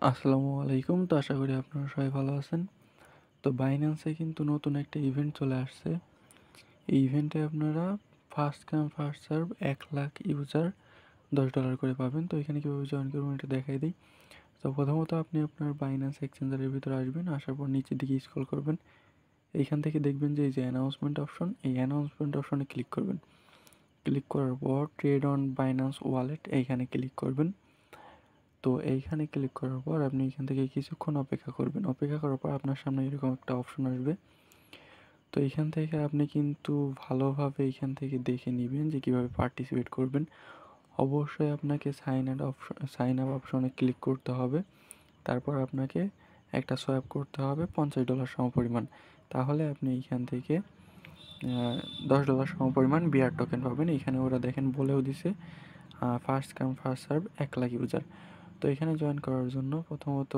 আসসালামু আলাইকুম। তো আশা করি আপনারা সবাই ভালো আছেন। তো বাইন্যান্সে কিন্তু নতুন একটা ইভেন্ট চলে আসছে। এই ইভেন্টে আপনারা first come first serve 1,00,000 user $10 করে পাবেন। তো এখানে কীভাবে জয়েন করবেন এটা দেখাই দিই। তো প্রথমত আপনি আপনার বাইন্যান্স এক্সচেঞ্জারের ভিতরে আসবেন, আসার পর নিচের দিকে স্ক্রল করবেন। এইখান থেকে দেখবেন যে এই যে অ্যানাউন্সমেন্ট অপশন, এই অ্যানাউন্সমেন্ট অপশনে ক্লিক করবেন। ক্লিক করার পর ট্রেড অন বাইন্যান্স ওয়ালেট এইখানে ক্লিক করবেন। তো এইখানে ক্লিক করার পর আপনি এখান থেকে কিছুক্ষণ অপেক্ষা করবেন। অপেক্ষা করার পর আপনার সামনে এরকম একটা অপশন আসবে। তো এইখান থেকে আপনি কিন্তু ভালোভাবে এইখান থেকে দেখে নিবেন যে কীভাবে পার্টিসিপেট করবেন। অবশ্যই আপনাকে সাইন আপ অপশনে ক্লিক করতে হবে। তারপর আপনাকে একটা সোয়াপ করতে হবে $50 সমপরিমাণ। তাহলে আপনি এইখান থেকে $10 সমপরিমাণ বিআর টোকেন পাবেন। এখানে ওরা দেখেন বলেও দিছে first come first serve 1,00,000 user. তো এখানে জয়েন করার জন্য প্রথমত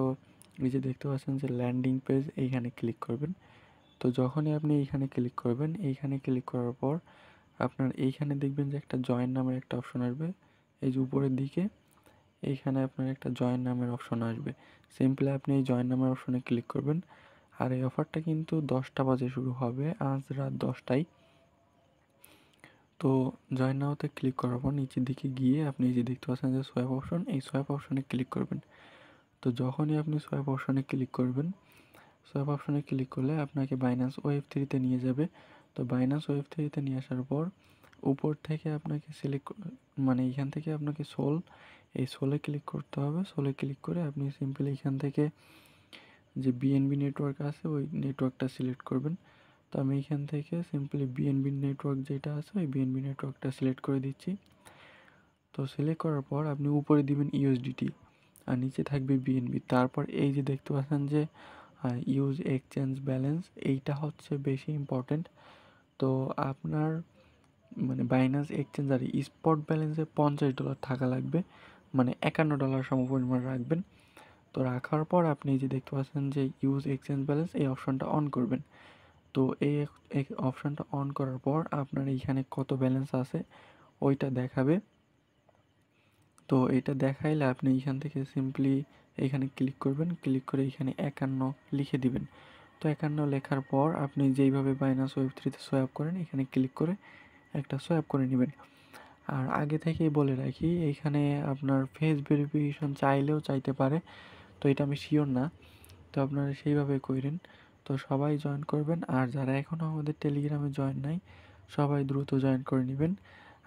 এই যে দেখতে পাচ্ছেন যে ল্যান্ডিং পেজ, এইখানে ক্লিক করবেন। তো যখনই আপনি এইখানে ক্লিক করবেন, এইখানে ক্লিক করার পর আপনার এইখানে দেখবেন যে একটা জয়েন নামের একটা অপশন আসবে। এই যে উপরের দিকে এইখানে আপনার একটা জয়েন নামের অপশন আসবে। সিম্পলি আপনি এই জয়েন নামের অপশনে ক্লিক করবেন। আর এই অফারটা কিন্তু 10টা বাজে শুরু হবে, আজ রাত 10টায়। তো জয়েন নাওতে ক্লিক করার পর নিচের দিকে গিয়ে আপনি এই যে দেখতে পাচ্ছেন যে সোয়াপ অপশন, এই সোয়াপ অপশনে ক্লিক করবেন। তো যখনই আপনি সোয়াপ অপশনে ক্লিক করবেন, সোয়াপ অপশনে ক্লিক করলে আপনাকে বাইন্যান্স ওয়েব3-তে নিয়ে যাবে। তো বাইন্যান্স ওয়েব3-তে নিয়ে আসার পর উপর থেকে আপনাকে মানে এইখান থেকে আপনাকে এই সোলে ক্লিক করতে হবে। সোলে ক্লিক করে আপনি সিম্পলি এখান থেকে যে বিএনবি নেটওয়ার্ক আছে ওই নেটওয়ার্কটা সিলেক্ট করবেন। তো আমি এখান থেকে সিম্পলি বিএনবি নেটওয়ার্ক যেটা আছে ওই বিএনবি নেটওয়ার্কটা সিলেক্ট করে দিচ্ছি। তো সিলেক্ট করার পর আপনি উপরে দিবেন ইউএসডিটি আর নিচে থাকবে বিএনবি। তারপর এই যে দেখতে পাচ্ছেন যে ইউজ এক্সচেঞ্জ ব্যালেন্স, এইটা হচ্ছে বেশি ইম্পর্টেন্ট। তো আপনার মানে বাইন্যান্স এক্সচেঞ্জারে স্পট ব্যালেন্সে $50 থাকা লাগবে, মানে $51 সমপরিমাণ রাখবেন। তো রাখার পর আপনি যে দেখতে পাচ্ছেন যে ইউজ এক্সচেঞ্জ ব্যালেন্স, এই অপশনটা অন করবেন। তো এই অপশনটা অন করার পর আপনার এইখানে কত ব্যালেন্স আছে ওইটা দেখাবে। তো এটা দেখাইলে আপনি এইখান থেকে সিম্পলি এখানে ক্লিক করবেন, ক্লিক করে এখানে 51 লিখে দিবেন। তো 51 লেখার পর আপনি যেইভাবে বাইন্যান্স ওয়েব3-তে সোয়াপ করেন এখানে ক্লিক করে একটা সোয়াপ করে নেবেন। আর আগে থেকেই বলে রাখি, এইখানে আপনার ফেস ভেরিফিকেশন চাইলেও চাইতে পারে, তো এটা আমি শিওর না। তো আপনারা সেইভাবে করেন। তো সবাই জয়েন করবেন, আর যারা এখনও আমাদের টেলিগ্রামে জয়েন নাই সবাই দ্রুত জয়েন করে নেবেন।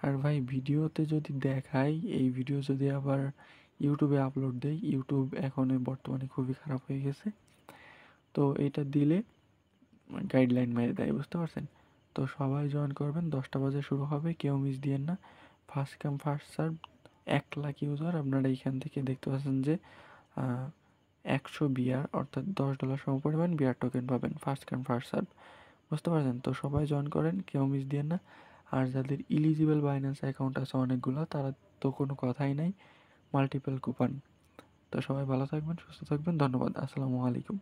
আর ভাই ভিডিওতে যদি দেখাই, এই ভিডিও যদি আবার ইউটিউবে আপলোড দেই, ইউটিউব এখন বর্তমানে খুবই খারাপ হয়ে গেছে। তো এটা দিলে গাইডলাইন মেরে দেয়, বুঝতে পারছেন? তো সবাই জয়েন করবেন, 10টা বাজে শুরু হবে, কেউ মিস দিয়েন না। First come first serve 1,00,000 user. আপনারা এইখান থেকে দেখতে পাচ্ছেন যে 100 বিআর অর্থাৎ $10 সমপরিমাণ বিআর টোকেন পাবেন ফার্স্ট কাম ফার্স্ট সার্ভ, বুঝতে পারছেন? তো সবাই জয়েন করেন, কেউ মিস দিয়েন না। আর যাদের ইলিজিবল বাইন্যান্স অ্যাকাউন্ট আছে অনেকগুলো, তারা তো কোনো কথাই নাই, মাল্টিপল কুপন। তো সবাই ভালো থাকবেন, সুস্থ থাকবেন, ধন্যবাদ, আসসালামু আলাইকুম।